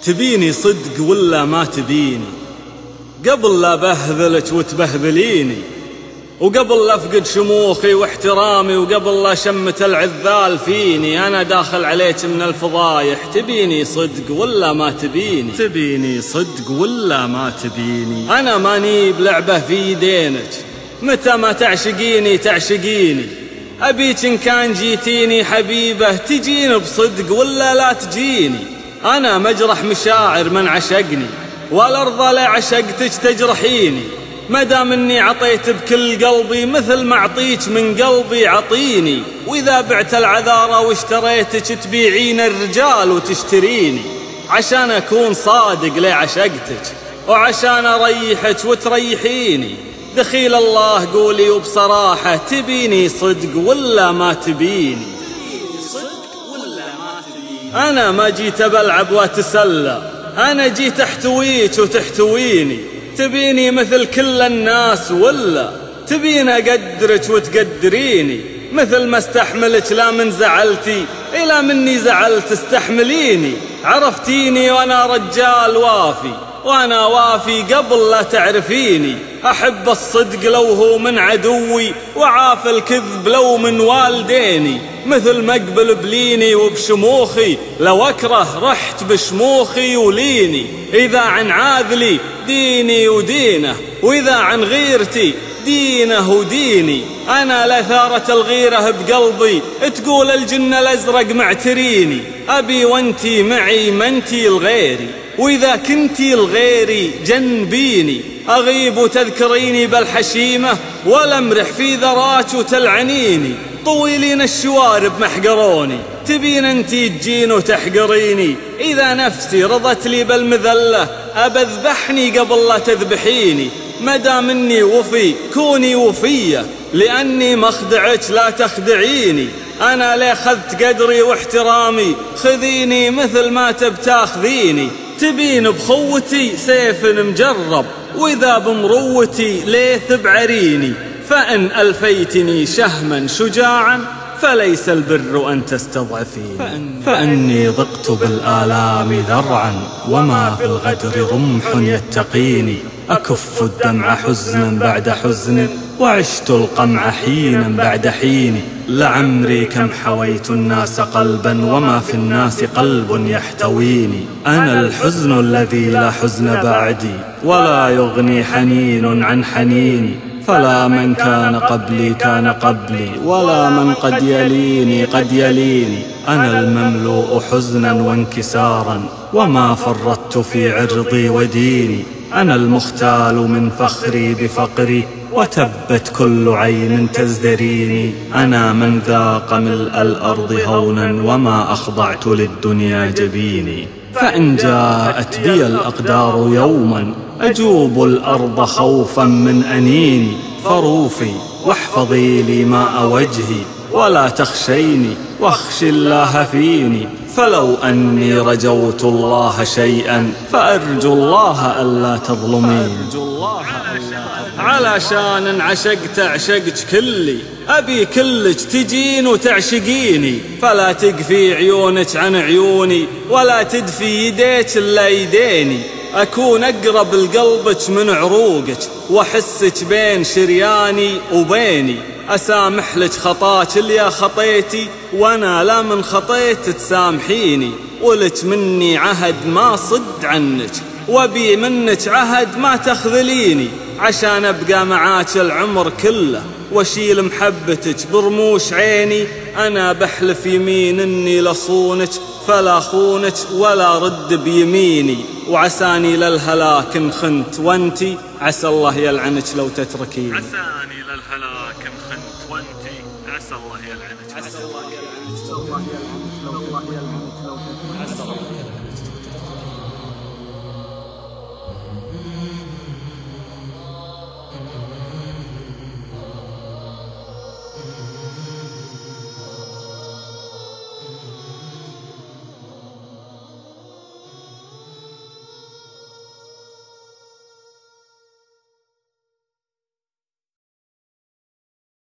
تبيني صدق ولا ما تبيني؟ قبل لا بهذلك وتبهذليني، وقبل لا افقد شموخي واحترامي، وقبل لا شمت العذال فيني، انا داخل عليك من الفضايح. تبيني صدق ولا ما تبيني؟ تبيني صدق ولا ما تبيني؟ انا ماني بلعبه في يدينك، متى ما تعشقيني تعشقيني. ابيك ان كان جيتيني حبيبه تجيني بصدق ولا لا تجيني. انا مجرح مشاعر من عشقني، ولا ارضى لا عشقتك تجرحيني. مدام اني عطيت بكل قلبي مثل ما اعطيك من قلبي عطيني. واذا بعت العذارى واشتريتك تبيعين الرجال وتشتريني. عشان اكون صادق لي عشقتك، وعشان اريحك وتريحيني. دخيل الله قولي وبصراحة، تبيني صدق ولا ما تبيني؟ أنا ما جيت بلعب واتسلى، أنا جيت احتويك وتحتويني. تبيني مثل كل الناس ولا تبين أقدرك وتقدريني؟ مثل ما استحملك لا من زعلتي إلى مني زعلت استحمليني. عرفتيني وأنا رجال وافي، وأنا وافي قبل لا تعرفيني. أحب الصدق لو هو من عدوي، وعاف الكذب لو من والديني. مثل ما أقبل بليني وبشموخي، لو أكره رحت بشموخي وليني. إذا عن عاذلي ديني ودينه، وإذا عن غيرتي دينه وديني. أنا لثارة الغيرة بقلبي تقول الجن الأزرق معتريني. أبي وانتي معي ما انتي الغيري، وإذا كنتي الغيري جنبيني. أغيب وتذكريني بالحشيمة، ولا امرح في ذراك وتلعنيني. طويلين الشوارب محقروني، تبين انتي تجين وتحقريني. إذا نفسي رضت لي بالمذلة أبذبحني قبل لا تذبحيني. مدام اني وفي كوني وفية، لأني مخدعك لا تخدعيني. أنا لي خذت قدري واحترامي، خذيني مثل ما تبتاخذيني. تبين بخوتي سيف مجرب، وإذا بمروتي ليث بعريني. فإن ألفيتني شهما شجاعا فليس البر أن تستضعفيني. فإني ضقت بالآلام ذرعا، وما في الغدر رمح يتقيني. أكف الدمع حزنا بعد حزن، وعشت القمع حينا بعد حين. لعمري كم حويت الناس قلبا، وما في الناس قلب يحتويني. أنا الحزن الذي لا حزن بعدي، ولا يغني حنين عن حنيني. فلا من كان قبلي كان قبلي، ولا من قد يليني قد يليني. أنا المملوء حزنا وانكسارا، وما فرطت في عرضي وديني. أنا المختال من فخري بفقري، وتبت كل عين تزدريني. أنا من ذاق ملء الأرض هونا، وما أخضعت للدنيا جبيني. فإن جاءت بي الأقدار يوما، أجوب الأرض خوفا من أنيني. فروفي واحفظي لي ماء وجهي، ولا تخشيني واخشي الله فيني. فلو أني رجوت الله شيئا، فأرجو الله ألا تظلمين. علشان عشقت عشقت كلي، أبي كلك تجين وتعشقيني. فلا تقفي عيونك عن عيوني، ولا تدفي يديك إلا يديني. أكون أقرب لقلبك من عروقك، وأحسك بين شرياني وبيني. أسامح لك خطاك اللي خطيتي، وأنا لا من خطيت تسامحيني. ولك مني عهد ما صد عنك، وبي منك عهد ما تخذليني. عشان أبقى معاك العمر كله، واشيل محبتك برموش عيني. أنا بحلف يمين إني لصونك، فلا خونك ولا رد بيميني. وعساني للهلاك إن خنت وانتي، عسى الله يلعنك لو تتركيني. عساني للهلاك إن خنت وانتي، عسى الله يلعنك. عسى الله يلعنك لو تتركيني.